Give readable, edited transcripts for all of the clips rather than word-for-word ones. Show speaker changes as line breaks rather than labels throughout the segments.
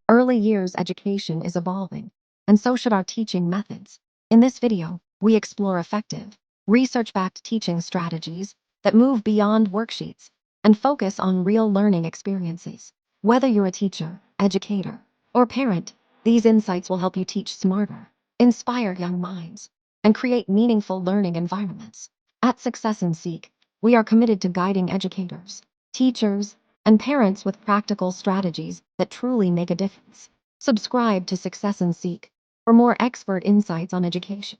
Early years education is evolving, and so should our teaching methods. In this video, we explore effective, research-backed teaching strategies that move beyond worksheets and focus on real learning experiences. Whether you're a teacher, educator, or parent, these insights will help you teach smarter, inspire young minds, and create meaningful learning environments. At Success and Seek, we are committed to guiding educators, teachers, and parents with practical strategies that truly make a difference. Subscribe to Success and Seek for more expert insights on education,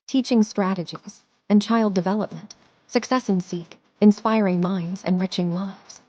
teaching strategies, and child development. Success and Seek, inspiring minds, enriching lives.